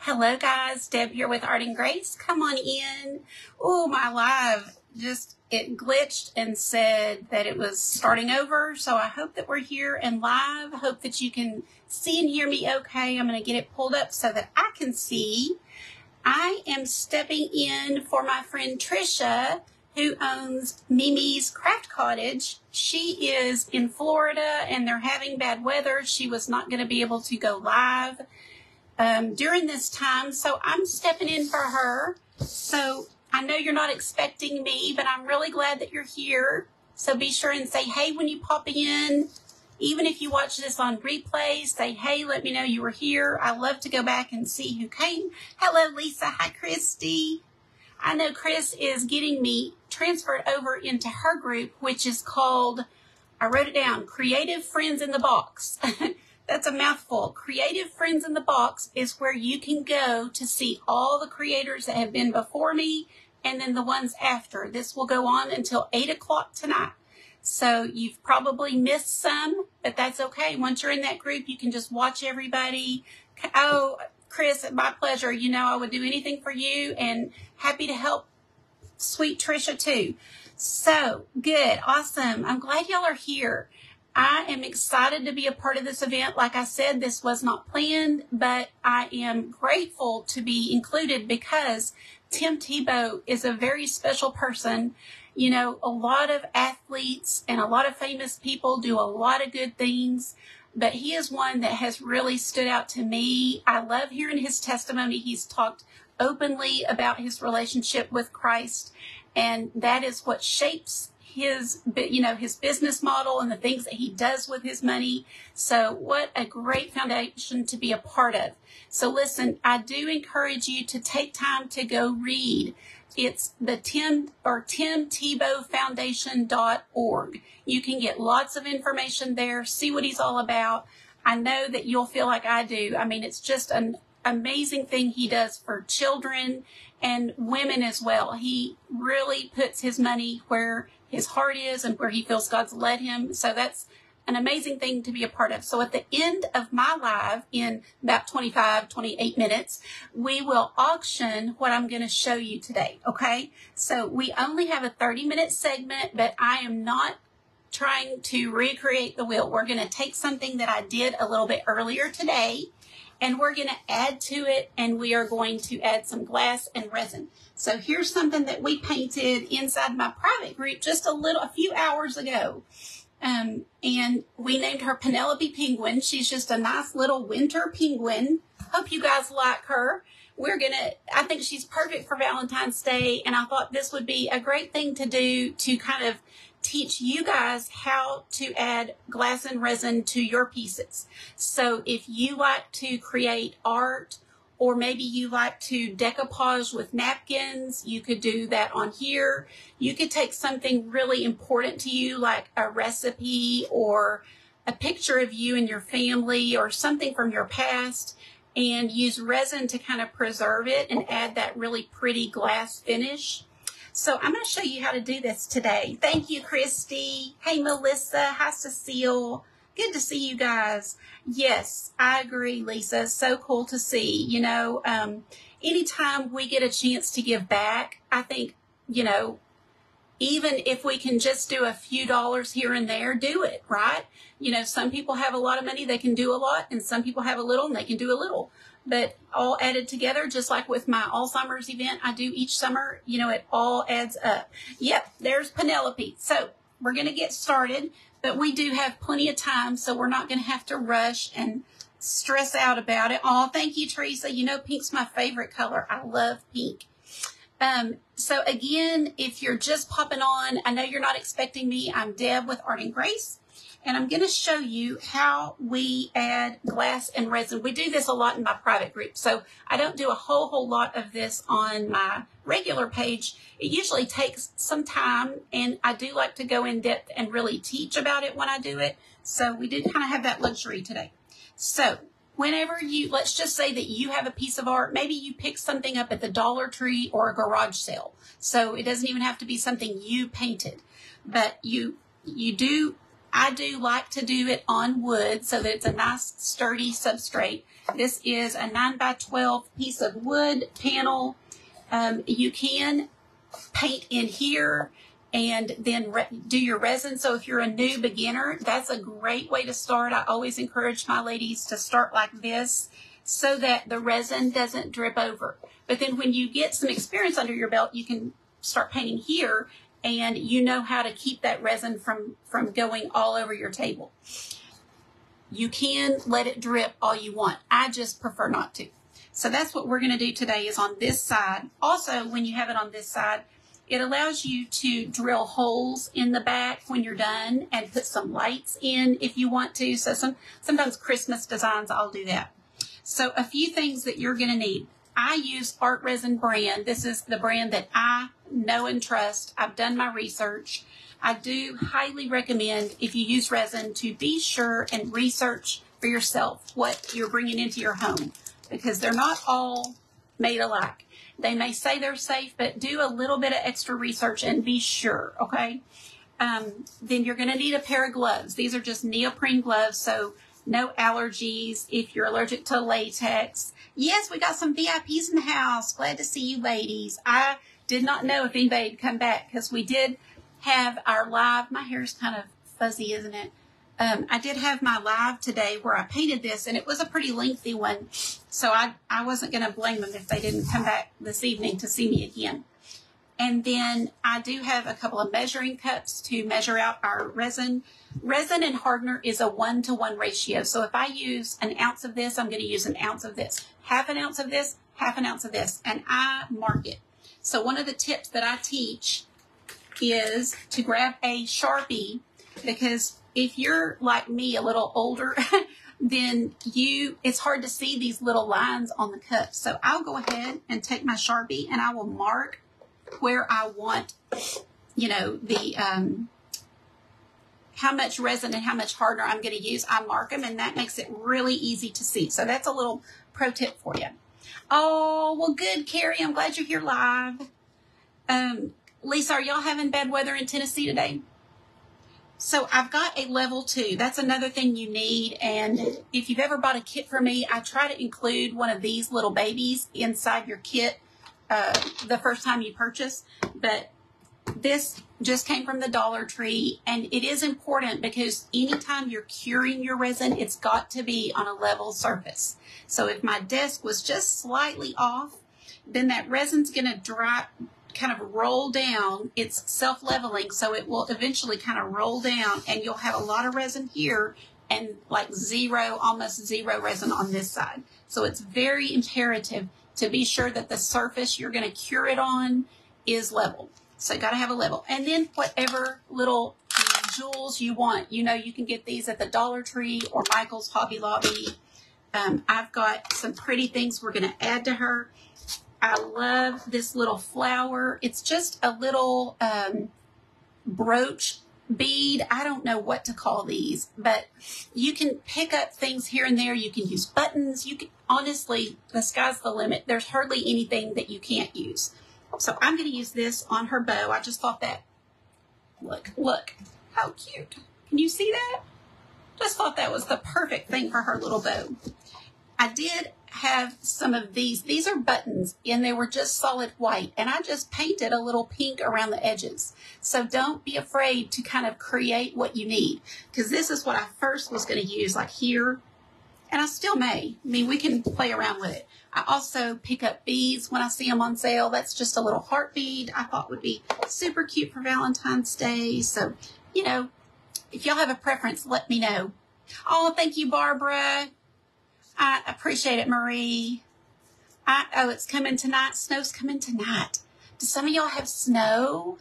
Hello guys, Deb here with Art and Grace. Come on in. Oh, my live it glitched and said that it was starting over. So I hope that we're here and live. Hope that you can see and hear me okay. I'm going to get it pulled up so that I can see. I am stepping in for my friend Trisha, who owns Mimi's Craft Cottage. She is in Florida and they're having bad weather. She was not going to be able to go live during this time, so I'm stepping in for her. So I know you're not expecting me, but I'm really glad that you're here. So be sure and say hey when you pop in. Even if you watch this on replay, say hey, let me know you were here. I love to go back and see who came. Hello, Lisa. Hi, Christy. I know Chris is getting me transferred over into her group, which is called, I wrote it down, Creative Friends in the Box. That's a mouthful. Creative Friends in the Box is where you can go to see all the creators that have been before me and then the ones after. This will go on until 8 o'clock tonight. So you've probably missed some, but that's okay. Once you're in that group, you can just watch everybody. Oh, Chris, my pleasure. You know I would do anything for you and happy to help sweet Trisha too. So good. Awesome. I'm glad y'all are here. I am excited to be a part of this event. Like I said, this was not planned, but I am grateful to be included because Tim Tebow is a very special person. You know, a lot of athletes and a lot of famous people do a lot of good things, but he is one that has really stood out to me. I love hearing his testimony. He's talked openly about his relationship with Christ, and that is what shapes his business model and the things that he does with his money. So what a great foundation to be a part of. So listen, I do encourage you to take time to go read. It's the timtebowfoundation.org. You can get lots of information there, see what he's all about. I know that you'll feel like I do. I mean, it's just an amazing thing he does for children and women as well. He really puts his money where his heart is and where he feels God's led him. So that's an amazing thing to be a part of. So at the end of my live in about 28 minutes, we will auction what I'm going to show you today. Okay. So we only have a 30-minute segment, but I am not trying to recreate the wheel. We're going to take something that I did a little bit earlier today, and we're going to add to it, and we are going to add some glass and resin. So here's something that we painted inside my private group just a few hours ago. And we named her Penelope Penguin. She's just a nice little winter penguin. Hope you guys like her. I think she's perfect for Valentine's Day, and I thought this would be a great thing to do to kind of teach you guys how to add glass and resin to your pieces. So if you like to create art, or maybe you like to decoupage with napkins, you could do that on here. You could take something really important to you, like a recipe or a picture of you and your family or something from your past, and use resin to kind of preserve it and add that really pretty glass finish. So I'm going to show you how to do this today. Thank you, Christy. Hey, Melissa. Hi, Cecile. Good to see you guys. Yes, I agree, Lisa. So cool to see. You know, anytime we get a chance to give back, I think, you know, even if we can just do a few dollars here and there, do it, right? You know, some people have a lot of money, they can do a lot, and some people have a little and they can do a little. But all added together, just like with my Alzheimer's event I do each summer, you know, it all adds up. Yep, there's Penelope. So we're going to get started, but we do have plenty of time, so we're not going to have to rush and stress out about it. Oh, thank you, Teresa. You know, pink's my favorite color. I love pink. So again, if you're just popping on, I know you're not expecting me. I'm Deb with Art and Grace, and I'm going to show you how we add glass and resin. We do this a lot in my private group, so I don't do a whole lot of this on my regular page. It usually takes some time, and I do like to go in depth and really teach about it when I do it. So we did kind of have that luxury today. So whenever let's just say that you have a piece of art, maybe you pick something up at the Dollar Tree or a garage sale. So it doesn't even have to be something you painted, but I do like to do it on wood so that it's a nice sturdy substrate. This is a 9x12 piece of wood panel. You can paint in here and then do your resin. So if you're a new beginner, that's a great way to start. I always encourage my ladies to start like this so that the resin doesn't drip over. But then when you get some experience under your belt, you can start painting here, and you know how to keep that resin from going all over your table. You can let it drip all you want. I just prefer not to. So that's what we're going to do today, is on this side. Also, when you have it on this side, it allows you to drill holes in the back when you're done and put some lights in if you want to. So sometimes Christmas designs, I'll do that. So a few things that you're going to need. I use Art Resin brand. This is the brand that I know and trust. I've done my research. I do highly recommend, if you use resin, to be sure and research for yourself what you're bringing into your home, because they're not all made alike. They may say they're safe, but do a little bit of extra research and be sure, okay? Then you're going to need a pair of gloves. These are just neoprene gloves, so no allergies if you're allergic to latex. Yes, we got some VIPs in the house. Glad to see you ladies. I did not know if anybody had come back, because we did have our live. My hair's kind of fuzzy, isn't it? I did have my live today where I painted this, and it was a pretty lengthy one, so I wasn't going to blame them if they didn't come back this evening to see me again. And then I do have a couple of measuring cups to measure out our resin. Resin and hardener is a 1-to-1 ratio. So if I use an ounce of this, I'm going to use an ounce of this. Half an ounce of this, half an ounce of this, and I mark it. So one of the tips that I teach is to grab a Sharpie, because if you're like me, a little older, then it's hard to see these little lines on the cup. So I'll go ahead and take my Sharpie and I will mark where I want, how much resin and how much hardener I'm going to use. I mark them, and that makes it really easy to see. So that's a little pro tip for you. Oh, well, good, Carrie. I'm glad you're here live. Lisa, are y'all having bad weather in Tennessee today? So I've got a level 2. That's another thing you need. And if you've ever bought a kit from me, I try to include one of these little babies inside your kit the first time you purchase. But this just came from the Dollar Tree, and it is important because anytime you're curing your resin, it's got to be on a level surface. So if my desk was just slightly off, then that resin's going to dry, kind of roll down. It's self-leveling, so it will eventually kind of roll down, and you'll have a lot of resin here and like almost zero resin on this side. So it's very imperative to be sure that the surface you're going to cure it on is level. So you got to have a level. And then whatever little jewels you want, you can get these at the Dollar Tree or Michael's Hobby Lobby. I've got some pretty things we're going to add to her. I love this little flower. It's just a little brooch bead. I don't know what to call these, but you can pick up things here and there. You can use buttons. Honestly, the sky's the limit. There's hardly anything that you can't use. So I'm going to use this on her bow. I just thought that, look, how cute. Can you see that? Just thought that was the perfect thing for her little bow. I did have some of these. These are buttons, and they were just solid white, and I just painted a little pink around the edges. So don't be afraid to kind of create what you need, because this is what I first was going to use, like here, and I still may. I mean, we can play around with it. I also pick up beads when I see them on sale. That's just a little heart bead I thought would be super cute for Valentine's Day. So, if y'all have a preference, let me know. Oh, thank you, Barbara. I appreciate it, Marie. It's coming tonight. Snow's coming tonight. Do some of y'all have snow?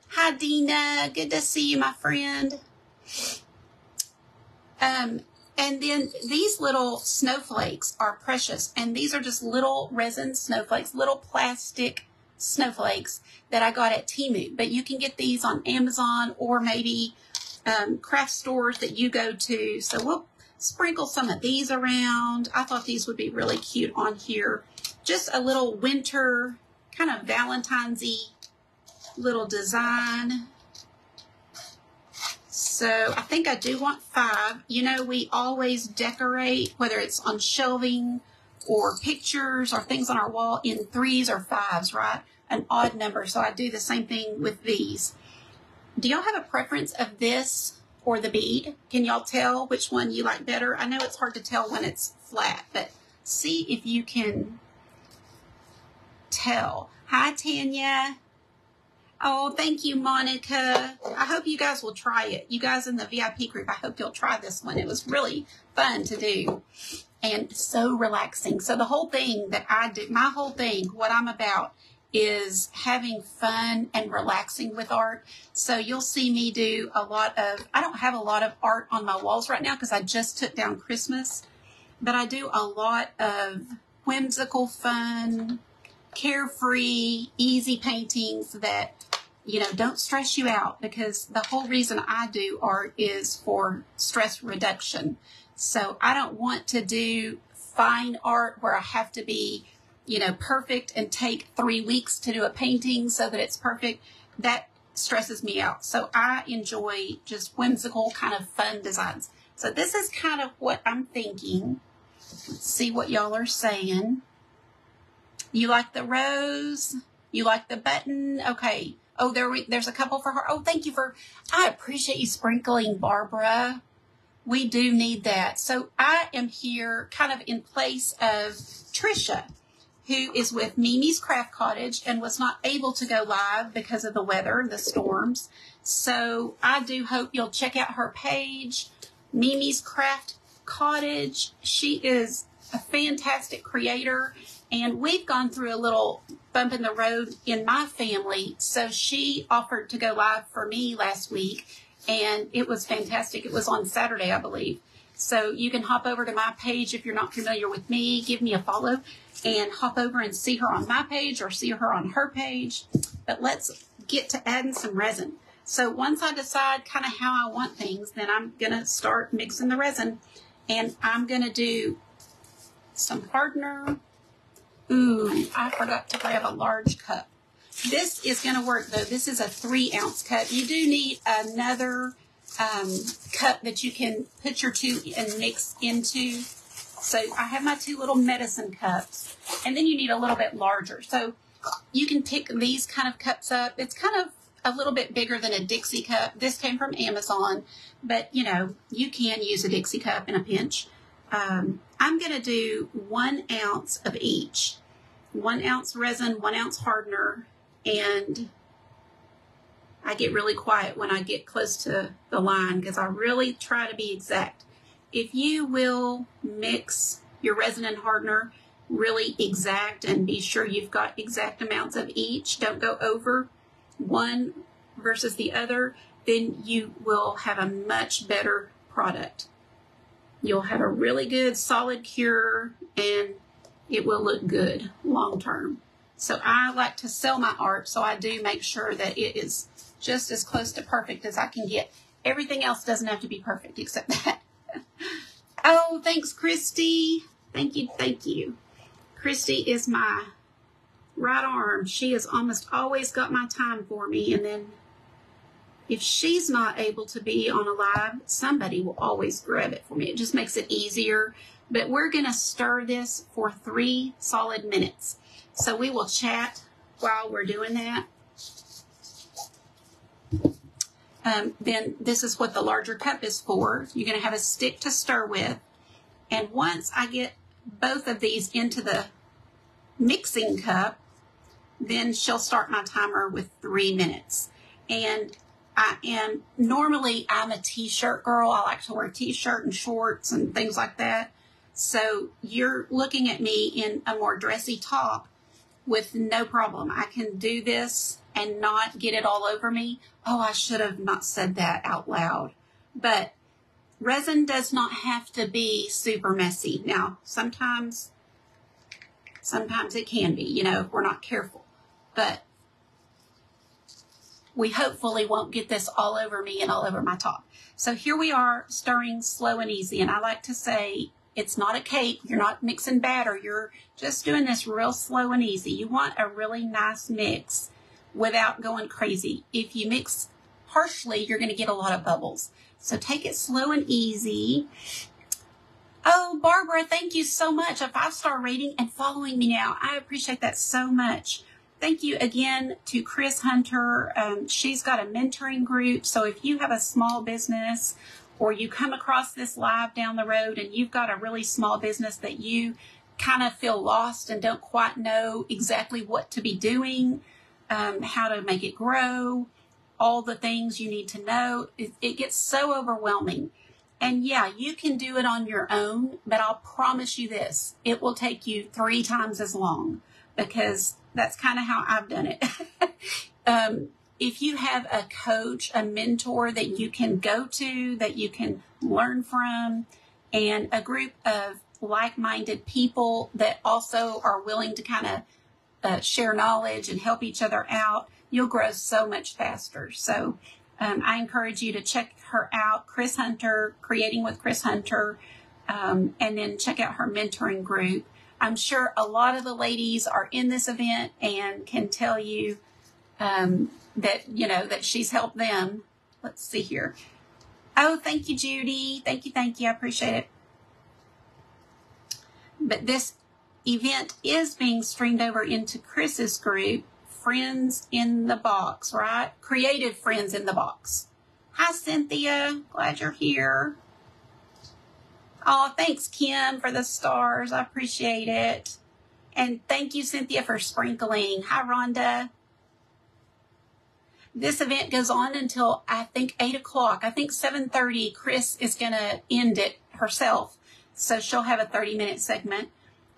Hi, Dina. Good to see you, my friend. And then these little snowflakes are precious. And these are just little resin snowflakes, little plastic snowflakes that I got at Temu. But you can get these on Amazon or maybe craft stores that you go to. So we'll sprinkle some of these around. I thought these would be really cute on here. Just a little winter, kind of Valentine's-y little design. So I think I do want 5. You know, we always decorate, whether it's on shelving or pictures or things on our wall, in 3s or 5s, right? An odd number. So I do the same thing with these. Do y'all have a preference of this or the bead? Can y'all tell which one you like better? I know it's hard to tell when it's flat, but see if you can tell. Hi, Tanya. Oh, thank you, Monica. I hope you guys will try it. You guys in the VIP group, I hope you'll try this one. It was really fun to do and so relaxing. So the whole thing that I do, my whole thing, what I'm about is having fun and relaxing with art. So you'll see me do a lot of, I don't have a lot of art on my walls right now because I just took down Christmas, but I do a lot of whimsical, fun, carefree, easy paintings that, you know, don't stress you out, because the whole reason I do art is for stress reduction. So I don't want to do fine art where I have to be, you know, perfect and take 3 weeks to do a painting so that it's perfect. That stresses me out. So I enjoy just whimsical, kind of fun designs. So this is kind of what I'm thinking. Let's see what y'all are saying. You like the rose? You like the button? Okay. Oh, there's a couple for her. Oh, thank you I appreciate you sprinkling, Barbara. We do need that. So I am here kind of in place of Trisha, who is with Mimi's Craft Cottage and was not able to go live because of the weather, the storms. So I do hope you'll check out her page, Mimi's Craft Cottage. She is a fantastic creator, and we've gone through a little bump in the road in my family. So she offered to go live for me last week, and it was fantastic. It was on Saturday, I believe. So you can hop over to my page if you're not familiar with me. Give me a follow and hop over and see her on my page or see her on her page. But let's get to adding some resin. So once I decide kind of how I want things, then I'm going to start mixing the resin. And I'm going to do some hardener. Ooh, I forgot to grab a large cup. This is going to work, though. This is a 3-ounce cup. You do need another cup that you can put your 2 and mix into. So I have my 2 little medicine cups, and then you need a little bit larger. So you can pick these kind of cups up. It's kind of a little bit bigger than a Dixie cup. This came from Amazon, but you know, you can use a Dixie cup in a pinch. I'm going to do 1 ounce of each. 1 ounce resin, 1 ounce hardener, and I get really quiet when I get close to the line because I really try to be exact. If you will mix your resin and hardener really exact and be sure you've got exact amounts of each, don't go over one versus the other, then you will have a much better product. You'll have a really good solid cure, and it will look good long term. So I like to sell my art, so I do make sure that it is just as close to perfect as I can get. Everything else doesn't have to be perfect except that. Oh, thanks, Christy. Thank you, thank you. Christy is my right arm. She has almost always got my time for me, and then if she's not able to be on a live, somebody will always grab it for me. It just makes it easier. But we're going to stir this for 3 solid minutes. So we will chat while we're doing that. Then this is what the larger cup is for. You're going to have a stick to stir with. And once I get both of these into the mixing cup, then she'll start my timer with 3 minutes. And I'm a t-shirt girl. I like to wear t-shirt and shorts and things like that. So you're looking at me in a more dressy top with no problem. I can do this and not get it all over me. Oh, I should have not said that out loud. But resin does not have to be super messy. Now, sometimes it can be, you know, if we're not careful. But we hopefully won't get this all over me and all over my top. So here we are stirring slow and easy. And I like to say it's not a cake. You're not mixing batter. You're just doing this real slow and easy. You want a really nice mix without going crazy. If you mix harshly, you're going to get a lot of bubbles. So take it slow and easy. Oh, Barbara, thank you so much. A 5-star rating and following me now. I appreciate that so much. Thank you again to Chris Hunter. She's got a mentoring group. So if you have a small business or you come across this live down the road and you've got a really small business that you kind of feel lost and don't quite know exactly what to be doing, how to make it grow, all the things you need to know, it gets so overwhelming. And yeah, you can do it on your own, but I'll promise you this, it will take you 3 times as long, because that's kind of how I've done it. If you have a coach, a mentor that you can go to, that you can learn from, and a group of like-minded people that also are willing to kind of share knowledge and help each other out, you'll grow so much faster. So I encourage you to check her out, Chris Hunter, Creating with Chris Hunter, and then check out her mentoring group. I'm sure a lot of the ladies are in this event and can tell you that, you know, that she's helped them. Let's see here. Oh, thank you, Judy. Thank you. I appreciate it. But this event is being streamed over into Chris's group, Friends in the Box, right? Creative Friends in the Box. Hi, Cynthia. Glad you're here. Oh, thanks, Kim, for the stars. I appreciate it. And thank you, Cynthia, for sprinkling. Hi, Rhonda. This event goes on until, I think, 8 o'clock. I think 7:30, Chris is going to end it herself. So she'll have a 30-minute segment,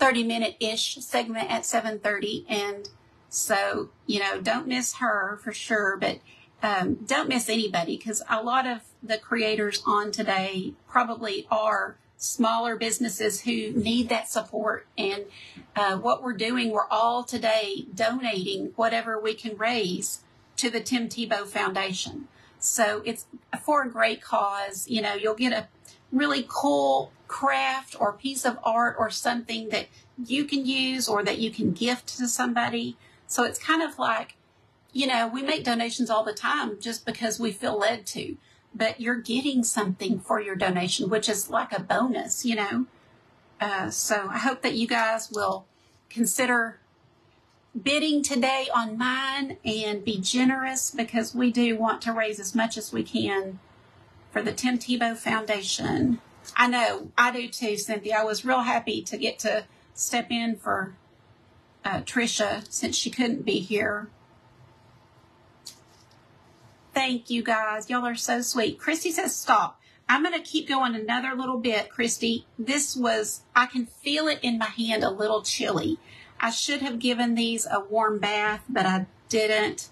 30-minute-ish segment at 7:30. And so, you know, don't miss her for sure, but don't miss anybody, because a lot of the creators on today probably are smaller businesses who need that support. And what we're doing, we're all today donating whatever we can raise to the Tim Tebow Foundation. So it's for a great cause. You know, you'll get a really cool craft or piece of art or something that you can use or that you can gift to somebody. So it's kind of like, you know, we make donations all the time just because we feel led to, but you're getting something for your donation, which is like a bonus, you know. So I hope that you guys will consider bidding today on mine and be generous, because we do want to raise as much as we can for the Tim Tebow Foundation. I know, I do too, Cynthia. I was real happy to get to step in for Trisha since she couldn't be here. Thank you, guys. Y'all are so sweet. Christy says stop. I'm going to keep going another little bit, Christy. This was, I can feel it in my hand, a little chilly. I should have given these a warm bath, but I didn't.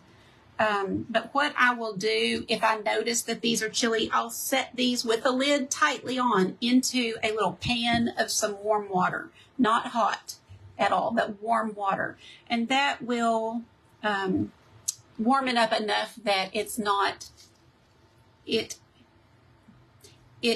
But what I will do, if I notice that these are chilly, I'll set these with the lid tightly on into a little pan of some warm water. Not hot at all, but warm water. And that will warm it up enough that it's not, it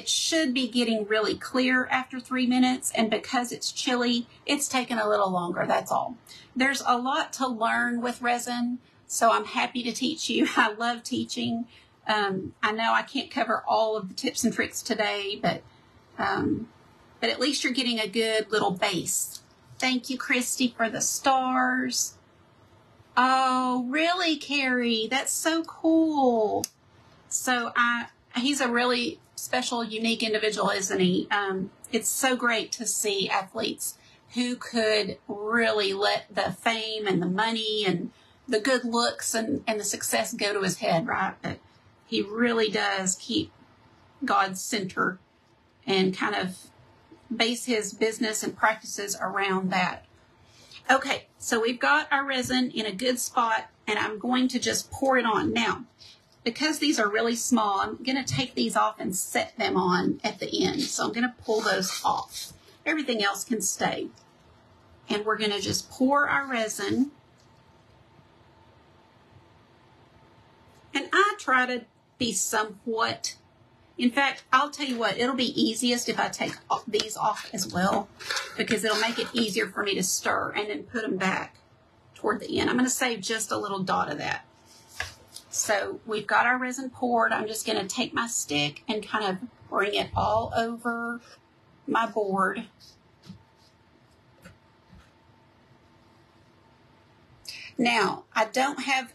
should be getting really clear after 3 minutes. And because it's chilly, it's taken a little longer. That's all. There's a lot to learn with resin, so I'm happy to teach you. I love teaching. I know I can't cover all of the tips and tricks today, but at least you're getting a good little base. Thank you, Christy, for the stars. Oh, really, Carrie? That's so cool. So he's a really special, unique individual, isn't he? It's so great to see athletes who could really let the fame and the money and the good looks and the success go to his head, right? But he really does keep God's center and kind of base his business and practices around that. Okay, so we've got our resin in a good spot, and I'm going to just pour it on. Now, because these are really small, I'm going to take these off and set them on at the end. So I'm going to pull those off. Everything else can stay. And we're going to just pour our resin. And I try to be somewhat, in fact, I'll tell you what, it'll be easiest if I take these off as well, because it'll make it easier for me to stir and then put them back toward the end. I'm going to save just a little dot of that. So we've got our resin poured. I'm just going to take my stick and kind of bring it all over my board. Now, I don't have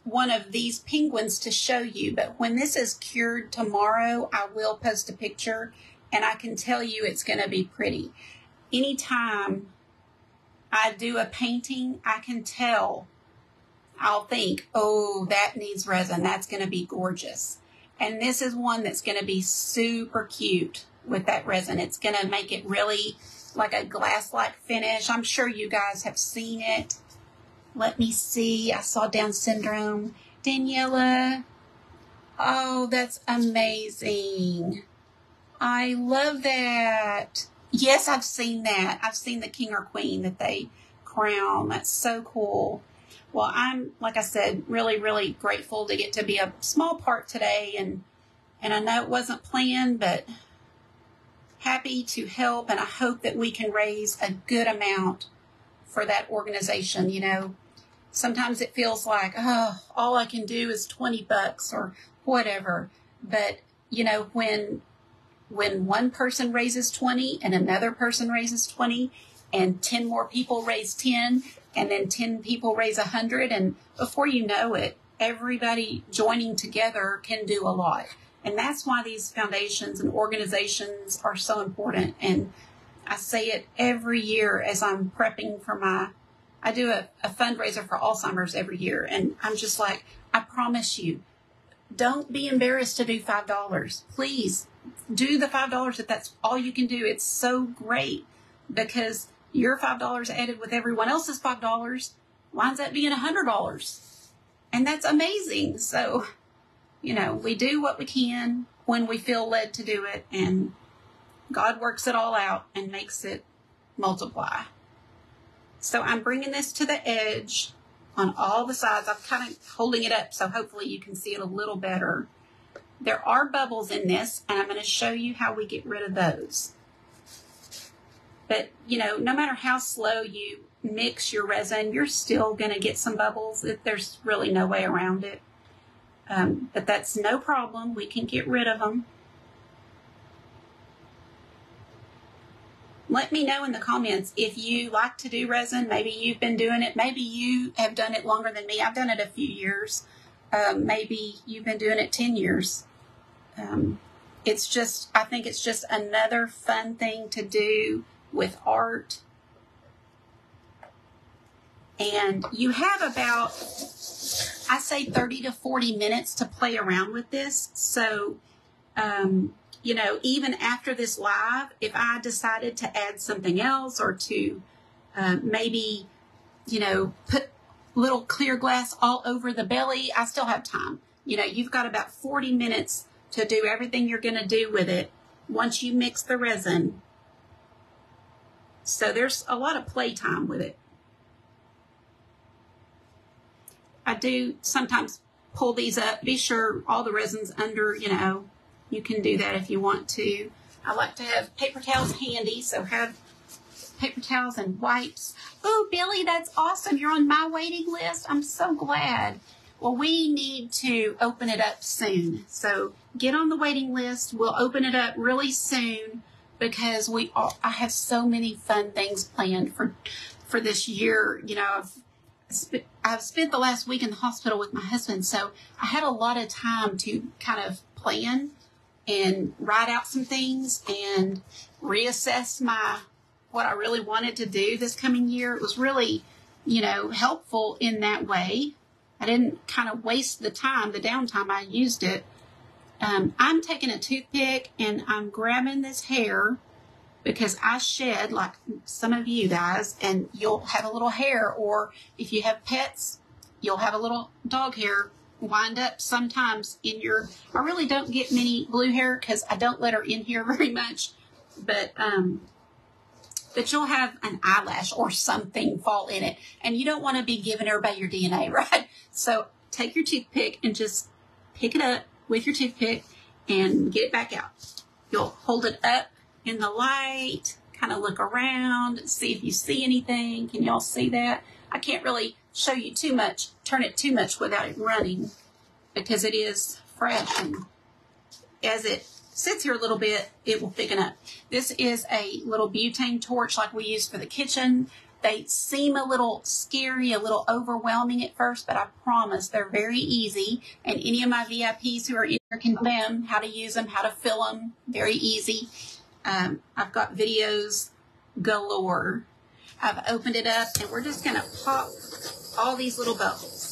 one of these penguins to show you, but when this is cured tomorrow, I will post a picture, and I can tell you it's going to be pretty. Anytime I do a painting, I can tell. I'll think, oh, that needs resin. That's going to be gorgeous. And this is one that's going to be super cute with that resin. It's going to make it really like a glass-like finish. I'm sure you guys have seen it. Let me see. I saw Down syndrome. Daniela. Oh, that's amazing. I love that. Yes, I've seen that. I've seen the king or queen that they crown. That's so cool. Well, I'm, like I said, really, really grateful to get to be a small part today. And I know it wasn't planned, but happy to help. And I hope that we can raise a good amount for that organization. You know, sometimes it feels like, oh, all I can do is $20 or whatever. But, you know, when one person raises 20 and another person raises 20 and 10 more people raise 10 and then 10 people raise 100, and before you know it, everybody joining together can do a lot. And that's why these foundations and organizations are so important. And I say it every year as I'm prepping for I do a fundraiser for Alzheimer's every year. And I'm just like, I promise you, don't be embarrassed to do $5. Please do the $5 if that's all you can do. It's so great because your $5 added with everyone else's $5 winds up being $100. And that's amazing. So, you know, we do what we can when we feel led to do it, and God works it all out and makes it multiply. So I'm bringing this to the edge on all the sides. I'm kind of holding it up so hopefully you can see it a little better. There are bubbles in this, and I'm going to show you how we get rid of those. But, you know, no matter how slow you mix your resin, you're still going to get some bubbles. There's really no way around it. But that's no problem. We can get rid of them. Let me know in the comments if you like to do resin. Maybe you've been doing it. Maybe you have done it longer than me. I've done it a few years. Maybe you've been doing it 10 years. It's just, I think it's just another fun thing to do with art. And you have about, I say 30 to 40 minutes to play around with this. So, you know, even after this live, if I decided to add something else or to maybe, you know, put little clear glass all over the belly, I still have time. You know, you've got about 40 minutes to do everything you're going to do with it once you mix the resin. So there's a lot of play time with it. I do sometimes pull these up. Be sure all the resin's under, you know, you can do that if you want to. I like to have paper towels handy, so have paper towels and wipes. Oh, Billy, that's awesome. You're on my waiting list. I'm so glad. Well, we need to open it up soon. So get on the waiting list. We'll open it up really soon because I have so many fun things planned for this year. You know, I've spent the last week in the hospital with my husband, so I had a lot of time to kind of plan and write out some things and reassess what I really wanted to do this coming year. It was really, you know, helpful in that way. I didn't kind of waste the downtime. I used it. I'm taking a toothpick and I'm grabbing this hair because I shed like some of you guys, and you'll have a little hair, or if you have pets, you'll have a little dog hair wind up sometimes in your, I really don't get many blue hair because I don't let her in here very much, but you'll have an eyelash or something fall in it, and you don't want to be giving everybody your DNA, right? So take your toothpick and just pick it up with your toothpick and get it back out. You'll hold it up in the light, kind of look around, see if you see anything. Can y'all see that? I can't really show you too much, turn it too much without it running. because it is fresh, and as it sits here a little bit, it will thicken up. This is a little butane torch like we use for the kitchen. They seem a little scary, a little overwhelming at first, but I promise they're very easy. And any of my VIPs who are in here can learn how to use them, how to fill them. Very easy. I've got videos galore. I've opened it up, and we're just going to pop all these little bubbles.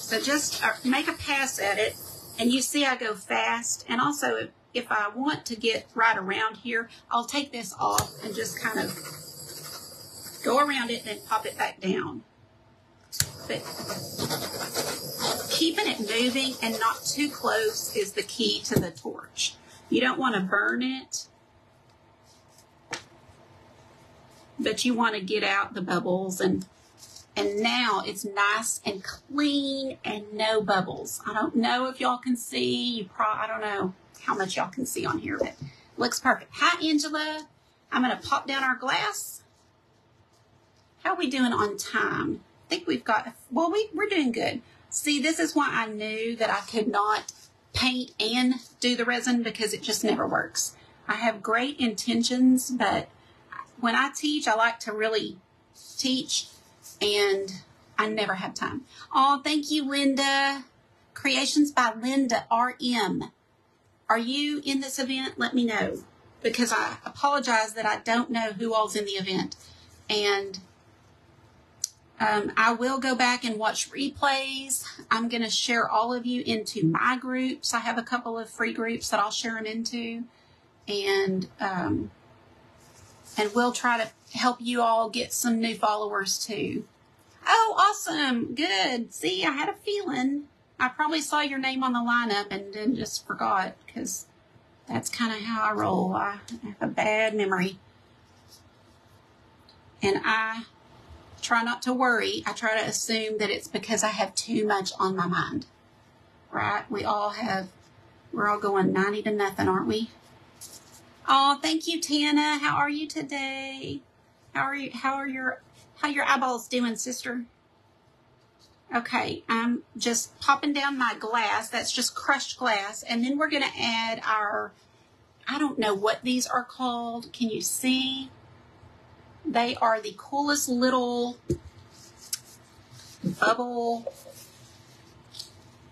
So just make a pass at it. And you see I go fast. And also, if I want to get right around here, I'll take this off and just kind of go around it and then pop it back down. But keeping it moving and not too close is the key to the torch. You don't want to burn it, but you want to get out the bubbles, and now it's nice and clean and no bubbles. I don't know if y'all can see. I don't know how much y'all can see on here, but it looks perfect. Hi, Angela. I'm going to pop down our glass. How are we doing on time? I think we've got, well, we're doing good. See, this is why I knew that I could not paint and do the resin, because it just never works. I have great intentions, but when I teach, I like to really teach, and I never have time. Oh, thank you, Linda. Creations by Linda RM. Are you in this event? Let me know, because I apologize that I don't know who all's in the event. And I will go back and watch replays. I'm going to share all of you into my groups. I have a couple of free groups that I'll share them into. And we'll try to help you all get some new followers too. Oh, awesome. Good. See, I had a feeling. I probably saw your name on the lineup and then just forgot, because that's kind of how I roll. I have a bad memory. And I try not to worry. I try to assume that it's because I have too much on my mind. Right? We're all going 90 to nothing, aren't we? Oh, thank you, Tana. How are you today? How are your eyeballs doing, sister? Okay, I'm just popping down my glass. That's just crushed glass. And then we're going to add our, I don't know what these are called. Can you see? They are the coolest little bubble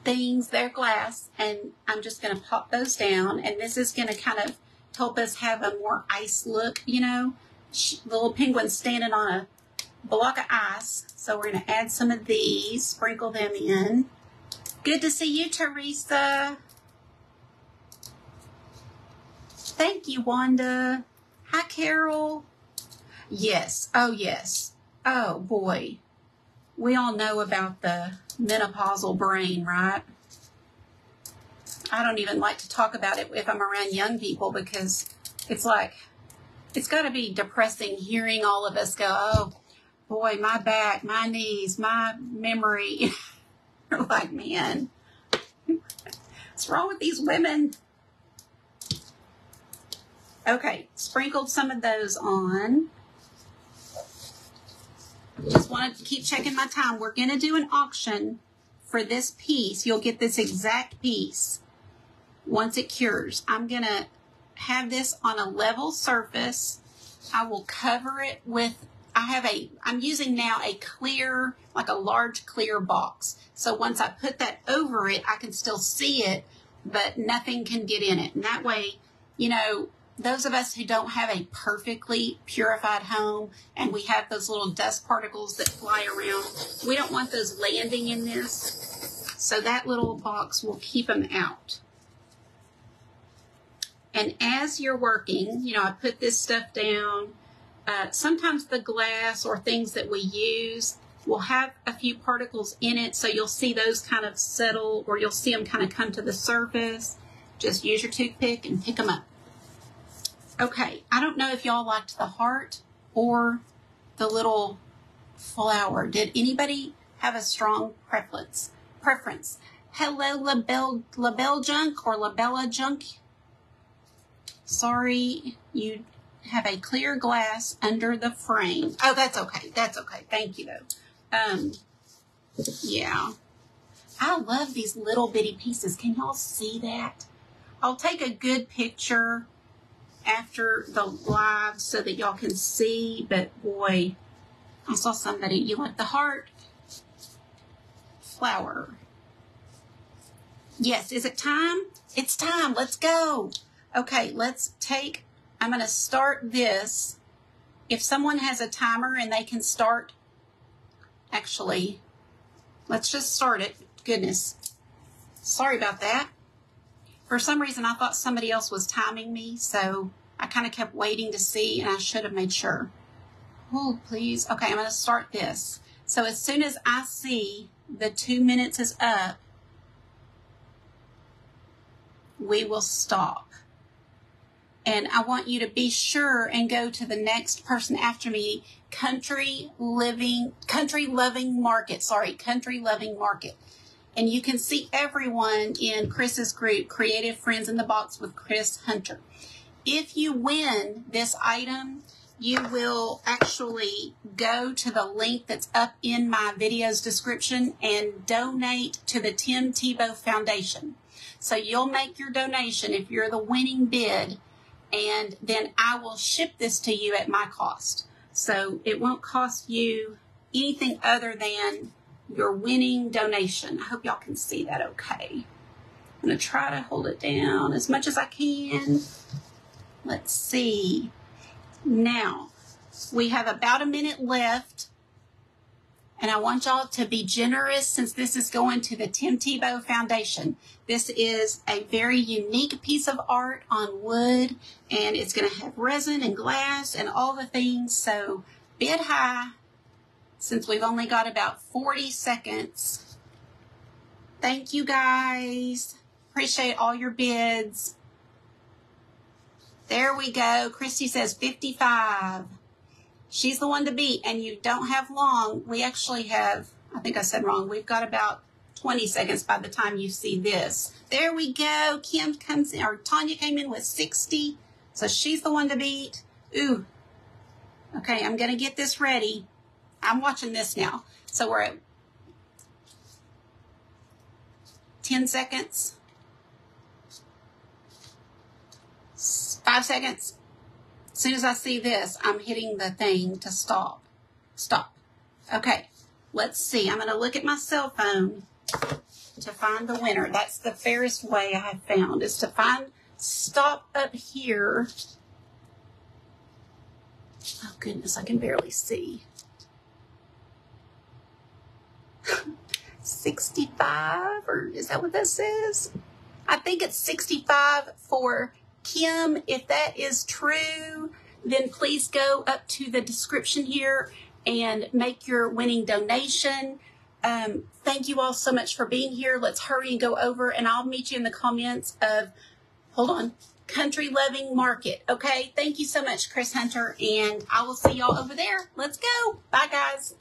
things. They're glass, and I'm just going to pop those down, and this is going to kind of help us have a more ice look, you know. The little penguin's standing on a block of ice, so we're going to add some of these, sprinkle them in. Good to see you, Teresa. Thank you, Wanda. Hi, Carol. Yes. Oh, yes. Oh, boy. We all know about the menopausal brain, right? I don't even like to talk about it if I'm around young people, because it's like, it's got to be depressing hearing all of us go, oh, boy, my back, my knees, my memory. You're like, man, what's wrong with these women? Okay, sprinkled some of those on. Just wanted to keep checking my time. We're going to do an auction for this piece. You'll get this exact piece once it cures. I'm going to have this on a level surface. I will cover it with, I'm using now a clear, like a large clear box. So once I put that over it, I can still see it, but nothing can get in it. And that way, you know, those of us who don't have a perfectly purified home and we have those little dust particles that fly around, we don't want those landing in this. So that little box will keep them out. And as you're working, you know, I put this stuff down. Sometimes the glass or things that we use will have a few particles in it. So you'll see those kind of settle, or you'll see them kind of come to the surface. Just use your toothpick and pick them up. Okay, I don't know if y'all liked the heart or the little flower. Did anybody have a strong preference? Hello, Labelle Junk or Labella Junk. Sorry, you have a clear glass under the frame. Oh, that's okay. That's okay. Thank you, though. Yeah. I love these little bitty pieces. Can y'all see that? I'll take a good picture after the live so that y'all can see, but boy, I saw somebody, you like the heart flower. Yes, is it time? It's time, let's go. Okay, let's take, I'm gonna start this. If someone has a timer and they can start, actually, let's just start it. Goodness, sorry about that. For some reason, I thought somebody else was timing me, so I kind of kept waiting to see, and I should have made sure. Oh, please. Okay, I'm going to start this. So as soon as I see the 2 minutes is up, we will stop. And I want you to be sure and go to the next person after me, Country Loving Market. And you can see everyone in Chris's group, Creative Friends in the Box with Chris Hunter. If you win this item, you will actually go to the link that's up in my video's description and donate to the Tim Tebow Foundation. So you'll make your donation if you're the winning bid, and then I will ship this to you at my cost. So it won't cost you anything other than your winning donation. I hope y'all can see that okay. I'm going to try to hold it down as much as I can. Let's see. Now, we have about a minute left, and I want y'all to be generous since this is going to the Tim Tebow Foundation. This is a very unique piece of art on wood, and it's going to have resin and glass and all the things, so bid high. Since we've only got about 40 seconds. Thank you guys. Appreciate all your bids. There we go. Christy says 55. She's the one to beat, and you don't have long. We actually have, I think I said wrong. We've got about 20 seconds by the time you see this. There we go. Kim comes in, or Tanya came in with 60. So she's the one to beat. Ooh. Okay, I'm going to get this ready. I'm watching this now. So we're at 10 seconds. 5 seconds. As soon as I see this, I'm hitting the thing to stop. Stop. Okay, let's see. I'm going to look at my cell phone to find the winner. That's the fairest way I have found, is to find stop up here. Oh, goodness, I can barely see. 65, or is that what that says? I think it's 65 for Kim. If that is true, then please go up to the description here and make your winning donation. Thank you all so much for being here. Let's hurry and go over, and I'll meet you in the comments of, hold on, Country Loving Market. Okay, thank you so much, Chris Hunter, and I will see y'all over there. Let's go. Bye, guys.